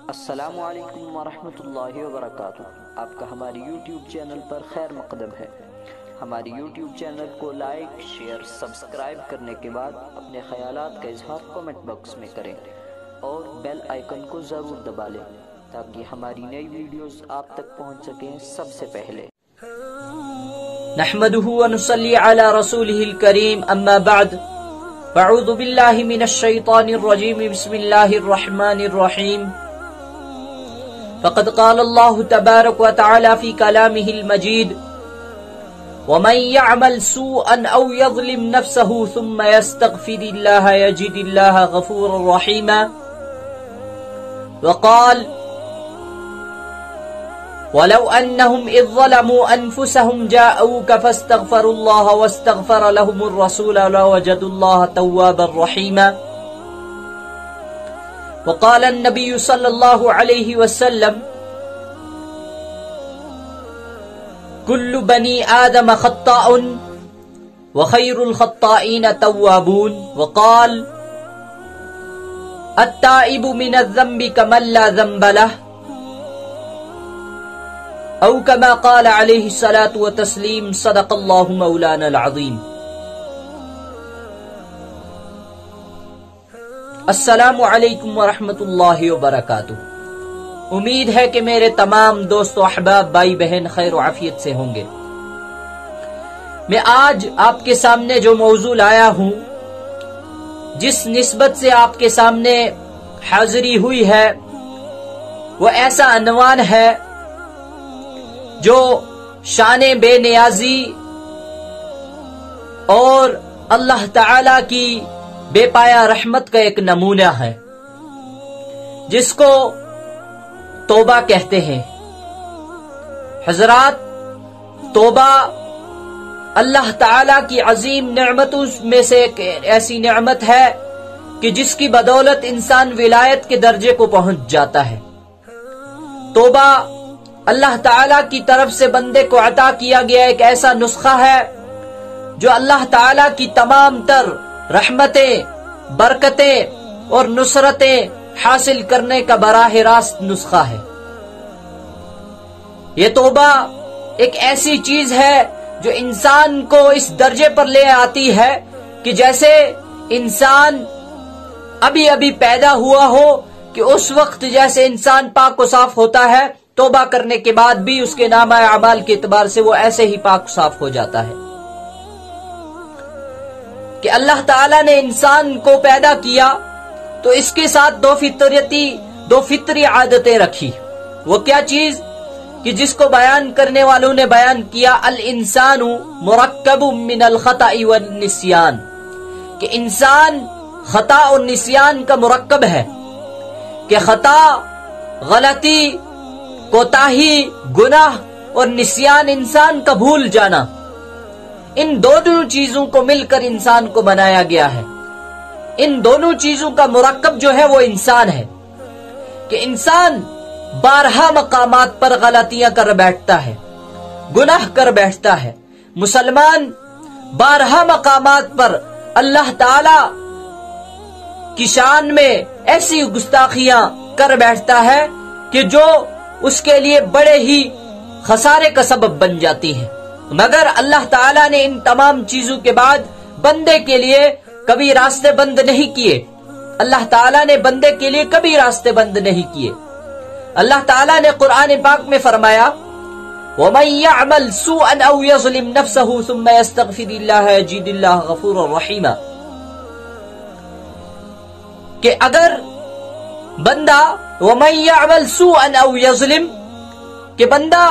السلام علیکم ورحمۃ اللہ وبرکاتہ۔ آپ کا ہماری یوٹیوب چینل پر خیر مقدم ہے۔ ہماری یوٹیوب چینل کو لائک، شیئر، سبسکرائب کرنے کے بعد اپنے خیالات کا اظہار کمنٹ باکس میں کریں اور بیل آئیکن کو ضرور دبا لیں تاکہ ہماری نئی ویڈیوز آپ تک پہنچ سکیں سب سے پہلے۔ نحمده ونصلي على رسوله الكريم اما بعد فاعوذ بالله من الشيطان الرجيم بسم الله الرحمن الرحيم فقد قال الله تبارك وتعالى في كلامه المجيد ومن يعمل سوءا او يظلم نفسه ثم يستغفر الله يجد الله غفورا رحيما وقال ولو أنهم إذ ظلموا أنفسهم جاءوك فاستغفروا الله واستغفر لهم الرسول لوجدوا الله توابا رحيما وقال النبي صلى الله عليه وسلم كل بني آدم خطاء وخير الخطائين توابون وقال التائب من الذنب كمن لا ذنب له او كما قال عليه الصلاة والتسليم صدق الله مولانا العظيم۔ السلام علیکم ورحمۃ اللہ وبرکاتہ۔ امید ہے کہ میرے تمام دوست و احباب، بھائی بہن خیر و عافیت سے ہوں گے۔ میں آج آپ کے سامنے جو موضوع لایا ہوں، جس نسبت سے آپ کے سامنے حاضری ہوئی ہے، وہ ایسا عنوان ہے جو شان بے نیازی اور اللہ تعالی کی بے پایا رحمت کا ایک نمونہ ہے، جس کو توبہ کہتے ہیں۔ حضرات، توبہ اللہ تعالی کی عظیم نعمتوں میں سے ایک ایسی نعمت ہے کہ جس کی بدولت انسان ولایت کے درجے کو پہنچ جاتا ہے۔ توبہ اللہ تعالیٰ کی طرف سے بندے کو عطا کیا گیا ایک ایسا نسخہ ہے جو اللہ تعالیٰ کی تمام تر رحمتیں، برکتیں اور نصرتیں حاصل کرنے کا براہ راست نسخہ ہے۔ یہ توبہ ایک ایسی چیز ہے جو انسان کو اس درجے پر لے آتی ہے کہ جیسے انسان ابھی ابھی پیدا ہوا ہو، کہ اس وقت جیسے انسان پاک و صاف ہوتا ہے، توبہ کرنے کے بعد بھی اس کے نامہ اعمال کے اعتبار سے وہ ایسے ہی پاک صاف ہو جاتا ہے۔ کہ اللہ تعالیٰ نے انسان کو پیدا کیا تو اس کے ساتھ دو فطری عادتیں رکھی۔ وہ کیا چیز کہ جس کو بیان کرنے والوں نے بیان کیا، الانسان مرکب من الخطأ والنسیان، کہ انسان خطا اور نسیان کا مرکب ہے، کہ خطا، غلطی، کوتاہی، گناہ اور نسیان انسان کا بھول جانا، ان دونوں چیزوں کو مل کر انسان کو بنایا گیا ہے۔ ان دونوں چیزوں کا مرکب جو ہے وہ انسان ہے، کہ انسان بارہا مقامات پر غلطیاں کر بیٹھتا ہے، گناہ کر بیٹھتا ہے۔ مسلمان بارہا مقامات پر اللہ تعالی کی شان میں ایسی گستاخیاں کر بیٹھتا ہے کہ جو اس کے لیے بڑے ہی خسارے کا سبب بن جاتی ہے۔ مگر اللہ تعالیٰ نے ان تمام چیزوں کے بعد بندے کے لیے کبھی راستے بند نہیں کیے۔ اللہ تعالیٰ نے بندے کے لیے کبھی راستے بند نہیں کیے۔ اللہ تعالیٰ نے قرآن پاک میں فرمایا وَمَن يَعْمَلْ سُوءًا أَوْ يَظْلِمْ نَفْسَهُ ثُمَّ يَسْتَغْفِرِ اللَّهَ يَجِدِ اللَّهَ غَفُورًا رَحِيمًا، کہ اگر بندہ وَمَن يَعْمَلْ سُوءًا أَوْ يَظْلِمْ، کہ بندہ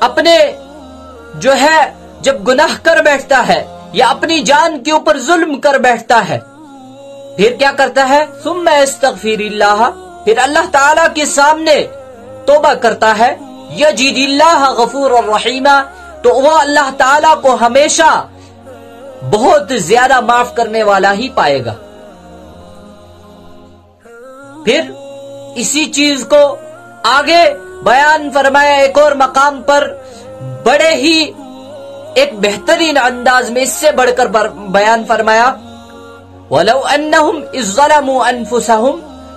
اپنے جو ہے جب گناہ کر بیٹھتا ہے یا اپنی جان کے اوپر ظلم کر بیٹھتا ہے، پھر کیا کرتا ہے؟ ثُمَّ يَسْتَغْفِرِ اللَّهَ، پھر اللہ تعالیٰ کے سامنے توبہ کرتا ہے، يَجِدِ اللَّهَ غَفُورًا رَحِيمًا، تو وہ اللہ تعالیٰ کو ہمیشہ بہت زیادہ معاف کرنے والا ہی پائے گا۔ پھر اسی چیز کو آگے بیان فرمایا ایک اور مقام پر، بڑے ہی ایک بہترین انداز میں اس سے بڑھ کر بیان فرمایا وَلَوْ أَنَّهُمْ إِذْ ظَلَمُوا أَنفُسَهُمْ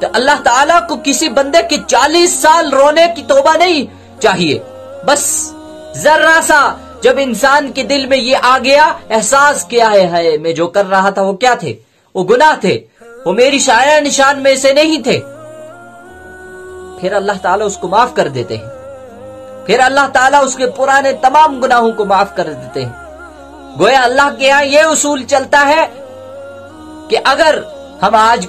تو اللہ تعالیٰ کو کسی بندے کے 40 سال رونے کی توبہ نہیں چاہیے. بس ذرا سا جب انسان کے دل میں یہ آ گیا احساس کیا ہے میں جو کر رہا تھا وہ کیا تھے, وہ گناہ تھے, وہ میری شاعر نشان میں سے نہیں تھے, پھر اللہ تعالیٰ اس کو معاف کر دیتے ہیں. پھر اللہ تعالیٰ اس کے پرانے تمام گناہوں کو معاف کر دیتے ہیں. گویا اللہ کے یہاں یہ اصول چلتا ہے کہ اگر ہم آج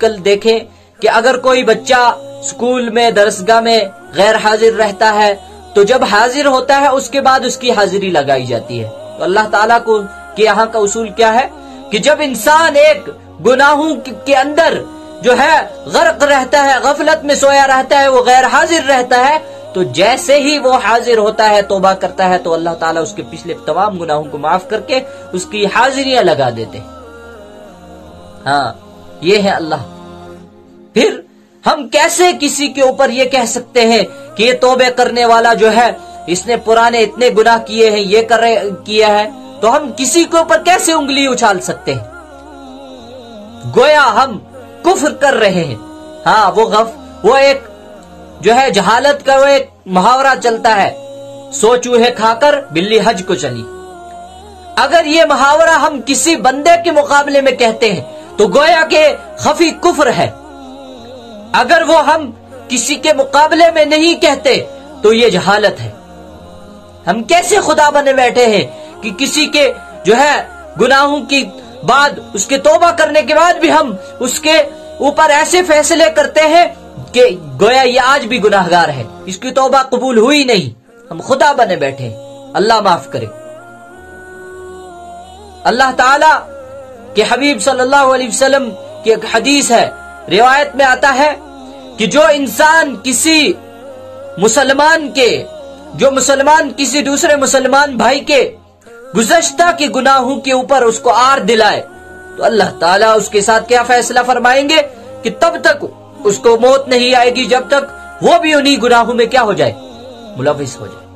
کل دیکھیں کہ اگر کوئی بچہ اسکول میں درسگاہ میں غیر حاضر رہتا ہے تو جب حاضر ہوتا ہے اس کے بعد اس کی حاضری لگائی جاتی ہے. تو اللہ تعالیٰ کو کہ یہاں کا اصول کیا ہے کہ جب انسان ایک گناہوں کے اندر جو ہے غرق رہتا ہے, غفلت میں سویا رہتا ہے, وہ غیر حاضر رہتا ہے, تو جیسے ہی وہ حاضر ہوتا ہے توبہ کرتا ہے تو اللہ تعالیٰ اس کے پچھلے تمام گناہوں کو معاف کر کے اس کی حاضریاں لگا دیتے ہیں. ہاں یہ ہے اللہ. پھر ہم کیسے کسی کے اوپر یہ کہہ سکتے ہیں کہ یہ توبہ کرنے والا جو ہے اس نے پرانے اتنے گناہ کیے ہیں, یہ کیا ہے, تو ہم کسی کے اوپر کیسے انگلی اچھال سکتے ہیں؟ گویا ہم کفر کر رہے ہیں. ہاں وہ ایک جو ہے جہالت کا وہ ایک محاورہ چلتا ہے, سو چوہے کھا کر بلی حج کو چلی. اگر یہ محاورہ ہم کسی بندے کے مقابلے میں کہتے ہیں تو گویا کہ خفی کفر ہے. اگر وہ ہم کسی کے مقابلے میں نہیں کہتے تو یہ جہالت ہے. ہم کیسے خدا بنے بیٹھے ہیں کہ کسی کے جو ہے گناہوں کی بعد اس کے توبہ کرنے کے بعد بھی ہم اس کے اوپر ایسے فیصلے کرتے ہیں کہ گویا یہ آج بھی گناہگار ہے, اس کی توبہ قبول ہوئی نہیں. ہم خدا بنے بیٹھے ہیں. اللہ معاف کرے. اللہ تعالی کے حبیب صلی اللہ علیہ وسلم کی ایک حدیث ہے, روایت میں آتا ہے کہ جو انسان کسی مسلمان کسی دوسرے مسلمان بھائی کے گزشتہ کے گناہوں کے اوپر اس کو آر دلائے تو اللہ تعالیٰ اس کے ساتھ کیا فیصلہ فرمائیں گے کہ تب تک اس کو موت نہیں آئے گی جب تک وہ بھی انہی گناہوں میں کیا ہو جائے, ملوث ہو جائے.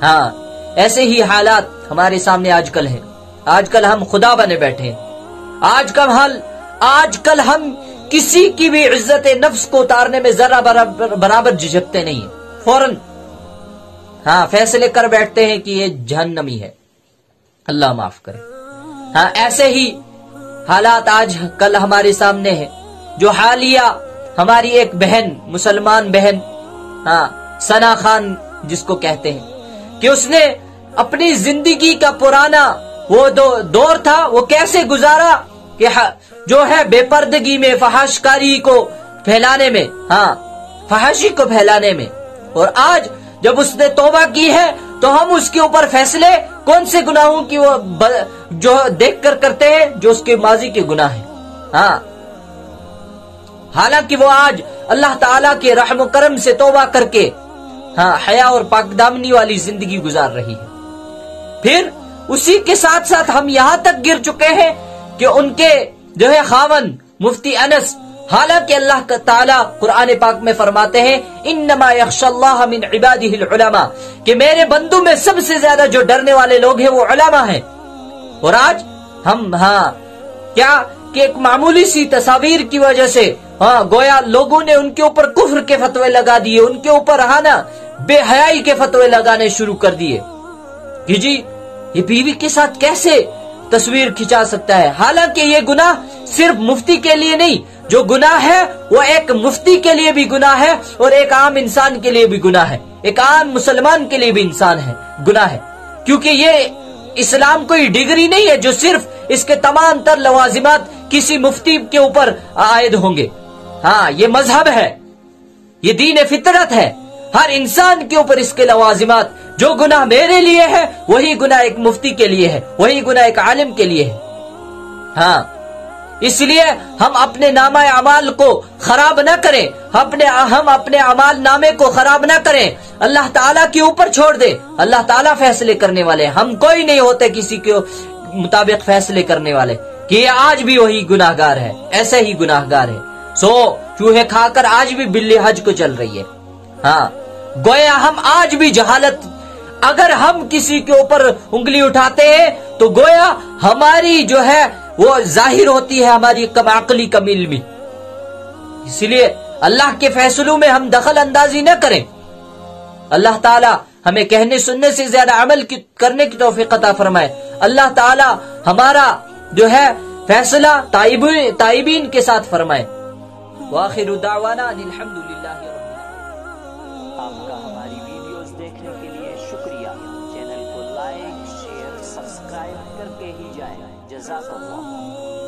ہاں ایسے ہی حالات ہمارے سامنے آج کل ہیں. آج کل ہم خدا بنے بیٹھے ہیں. آج کل ہم کسی کی بھی عزت نفس کو اتارنے میں ذرا برابر جھجکتے نہیں ہیں. فوراً ہاں فیصلے کر بیٹھتے ہیں کہ یہ جہنمی ہے. اللہ معاف کرے. ہاں ایسے ہی حالات آج کل ہمارے سامنے ہیں. جو حالیہ ہماری ایک بہن, مسلمان بہن, ہاں ثنا خان جس کو کہتے ہیں, کہ اس نے اپنی زندگی کا پرانا وہ دور تھا وہ کیسے گزارا کہ جو ہے بے پردگی میں, فحاشکاری کو پھیلانے میں, ہاں فحاشی کو پھیلانے میں. اور آج جب اس نے توبہ کی ہے تو ہم اس کے اوپر فیصلے کون سے گناہوں کی وہ جو دیکھ کر کرتے ہیں جو اس کے ماضی کے گناہ ہیں. ہاں حالانکہ وہ آج اللہ تعالیٰ کے رحم و کرم سے توبہ کر کے ہاں حیا اور پاک دامنی والی زندگی گزار رہی ہے. پھر اسی کے ساتھ ساتھ ہم یہاں تک گر چکے ہیں کہ ان کے جو ہے خاوند مفتی انس, حالانکہ اللہ تعالیٰ قرآن پاک میں فرماتے ہیں انما یخشی اللہ من عبادہ العلماء, کہ میرے بندوں میں سب سے زیادہ جو ڈرنے والے لوگ ہیں وہ علماء ہیں. اور آج ہم ہاں کیا کہ ایک معمولی سی تصاویر کی وجہ سے ہاں گویا لوگوں نے ان کے اوپر کفر کے فتوے لگا دیے, ان کے اوپر ہانا بے حیائی کے فتوے لگانے شروع کر دیے کہ جی یہ بیوی کے ساتھ کیسے تصویر کھچا سکتا ہے. حالانکہ یہ گناہ صرف مفتی کے لیے نہیں, جو گناہ ہے وہ ایک مفتی کے لیے بھی گناہ ہے اور ایک عام انسان کے لیے بھی گناہ ہے, ایک عام مسلمان کے لیے بھی گناہ ہے. کیونکہ یہ اسلام کوئی ڈگری نہیں ہے جو صرف اس کے تمام تر لوازمات کسی مفتی کے اوپر عائد ہوں گے. ہاں یہ مذہب ہے, یہ دین فطرت ہے, ہر انسان کے اوپر اس کے لوازمات, جو گناہ میرے لیے ہے وہی گناہ ایک مفتی کے لیے ہے, وہی گناہ ایک عالم کے لیے ہے. ہاں اس لیے ہم اپنے نامہ اعمال کو خراب نہ کریں, ہم اپنے اعمال نامے کو خراب نہ کریں, اللہ تعالیٰ کے اوپر چھوڑ دیں. اللہ تعالیٰ فیصلے کرنے والے, ہم کوئی نہیں ہوتے کسی کے مطابق فیصلے کرنے والے کہ یہ آج بھی وہی گناہگار ہے, ایسے ہی گناہگار ہے. سو چوہے کھا کر آج بھی بلی حج کو چل رہی ہے. ہاں گویا ہم آج بھی جہالت, اگر ہم کسی کے اوپر انگلی اٹھاتے ہیں تو گویا ہماری جو ہے وہ ظاہر ہوتی ہے ہماری کم عقلی کم علمی. اس لیے اللہ کے فیصلوں میں ہم دخل اندازی نہ کریں. اللہ تعالی ہمیں کہنے سننے سے زیادہ عمل کرنے کی توفیق عطا فرمائے. اللہ تعالی ہمارا جو ہے فیصلہ تائبین کے ساتھ فرمائے. وآخر دعوانا الحمدللہ رب العالمین. آپ کا ہماری ویڈیوز دیکھنے کے لیے شکریہ. چینل کو لائک شیئر سبسکرائب کر کے ہی جائیں. جزاک اللہ.